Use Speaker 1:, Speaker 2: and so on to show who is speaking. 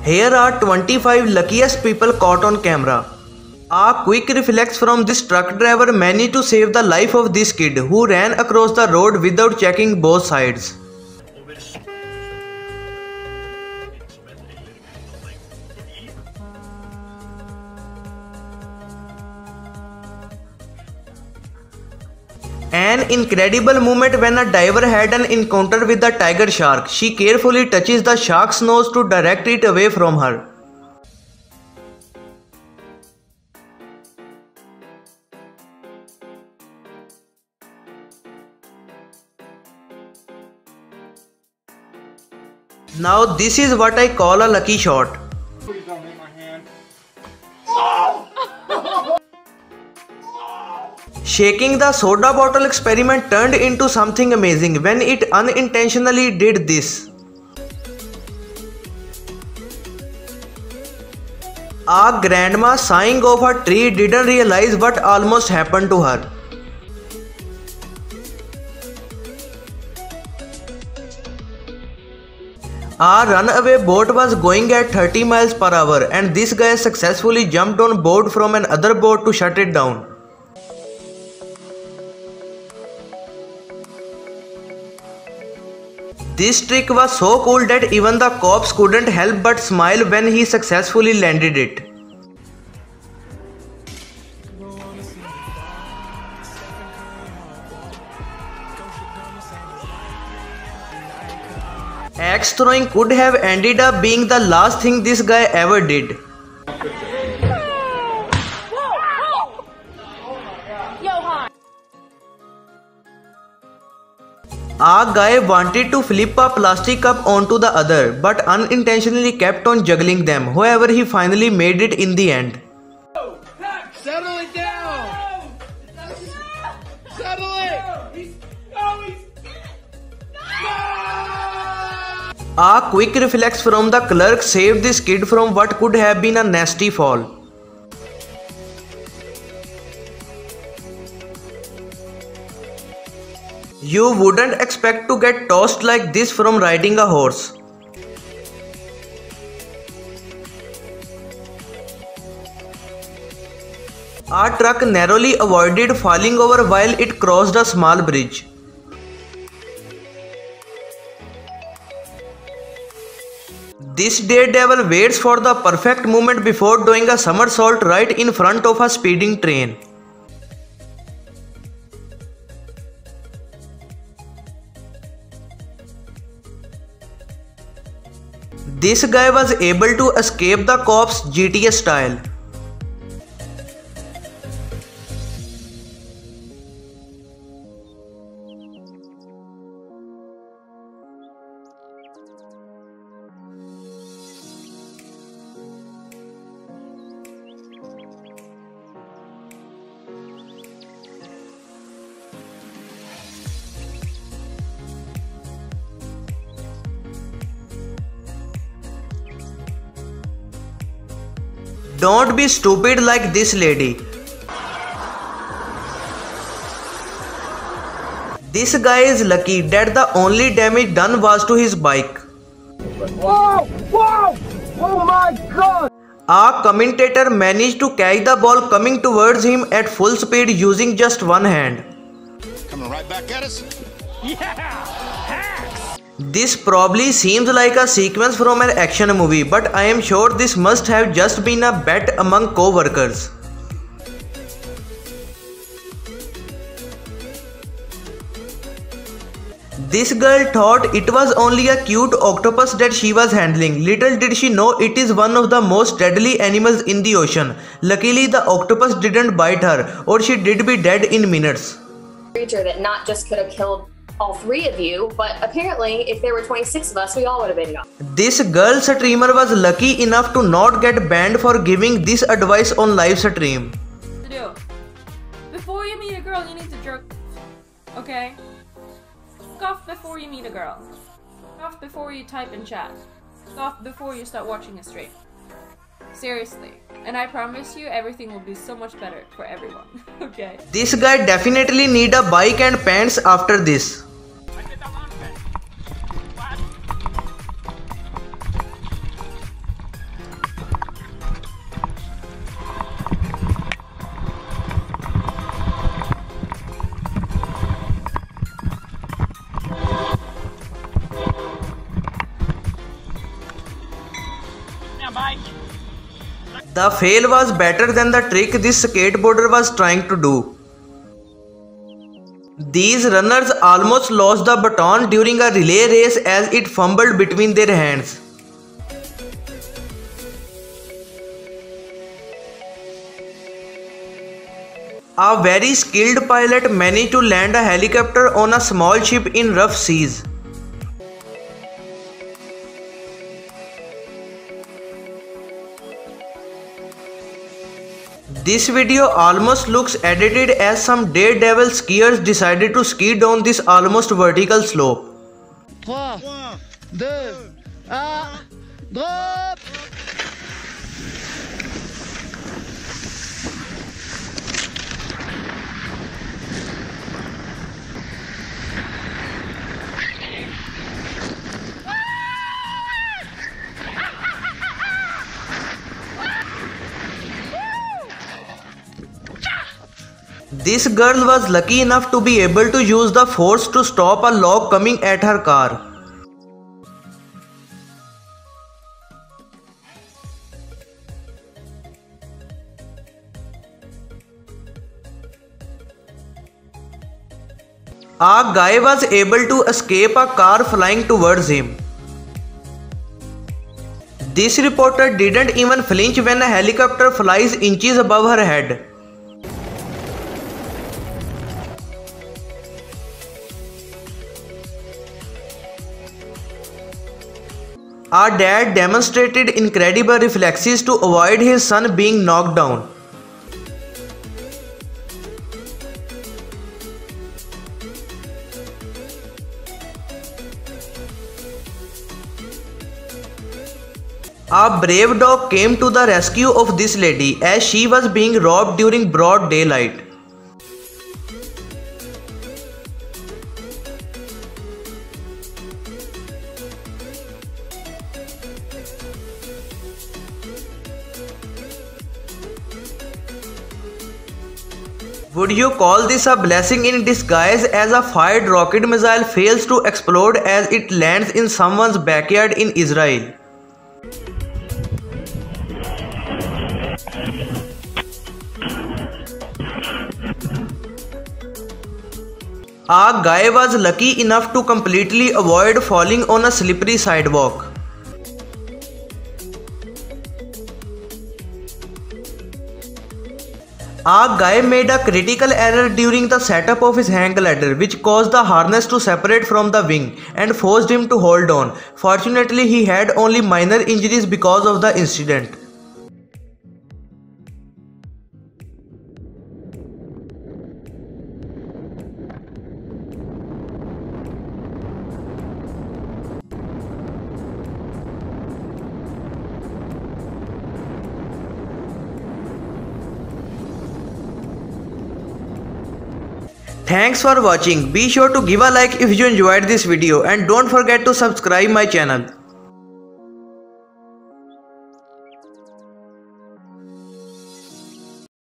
Speaker 1: Here are 25 luckiest people caught on camera. A quick reflex from this truck driver managed to save the life of this kid who ran across the road without checking both sides. An incredible moment when a diver had an encounter with the tiger shark. She carefully touches the shark's nose to direct it away from her. Now this is what I call a lucky shot.
Speaker 2: Please don't hit my hand.
Speaker 1: Shaking the soda bottle experiment turned into something amazing when it unintentionally did this. A grandma sighing off a tree didn't realize what almost happened to her. A runaway boat was going at 30 miles per hour and this guy successfully jumped on board from another boat to shut it down. This trick was so cool that even the cops couldn't help but smile when he successfully landed it. Axe throwing could have ended up being the last thing this guy ever did. A guy wanted to flip a plastic cup onto the other, but unintentionally kept on juggling them. However, he finally made it in the end.
Speaker 2: Settle it down! Settle it!
Speaker 1: A quick reflex from the clerk saved this kid from what could have been a nasty fall. You wouldn't expect to get tossed like this from riding a horse. A truck narrowly avoided falling over while it crossed a small bridge. This daredevil waits for the perfect moment before doing a somersault right in front of a speeding train. This guy was able to escape the cops GTA style. Don't be stupid like this lady. This guy is lucky that the only damage done was to his bike.
Speaker 2: Whoa! Whoa! Oh my god!
Speaker 1: A commentator managed to catch the ball coming towards him at full speed using just one hand.
Speaker 3: Coming right back at us?
Speaker 2: Yeah!
Speaker 1: This probably seems like a sequence from an action movie, but I am sure this must have just been a bet among co-workers. This girl thought it was only a cute octopus that she was handling. Little did she know it is one of the most deadly animals in the ocean. Luckily, the octopus didn't bite her, or she did be dead in minutes.
Speaker 4: Creature that not just could have killed all three of you, but apparently if there were 26 of us, we all would have been gone.
Speaker 1: This girl streamer was lucky enough to not get banned for giving this advice on live stream.
Speaker 5: Before you meet a girl, you need to jerk. Okay? Cough before you meet a girl. Cough before you type in chat. Cough before you start watching a stream. Seriously. And I promise you everything will be so much better for everyone. Okay?
Speaker 1: This guy definitely need a bike and pants after this. The fail was better than the trick this skateboarder was trying to do. These runners almost lost the baton during a relay race as it fumbled between their hands. A very skilled pilot managed to land a helicopter on a small ship in rough seas. This video almost looks edited as some daredevil skiers decided to ski down this almost vertical slope.
Speaker 6: 3, 2, 1, drop!
Speaker 1: This girl was lucky enough to be able to use the force to stop a log coming at her car. A guy was able to escape a car flying towards him. This reporter didn't even flinch when a helicopter flies inches above her head. Our dad demonstrated incredible reflexes to avoid his son being knocked down. A brave dog came to the rescue of this lady as she was being robbed during broad daylight. Would you call this a blessing in disguise as a fired rocket missile fails to explode as it lands in someone's backyard in Israel? A guy was lucky enough to completely avoid falling on a slippery sidewalk. A guy made a critical error during the setup of his hang ladder, which caused the harness to separate from the wing and forced him to hold on. Fortunately, he had only minor injuries because of the incident. Thanks for watching. Be sure to give a like if you enjoyed this video and don't forget to subscribe my channel.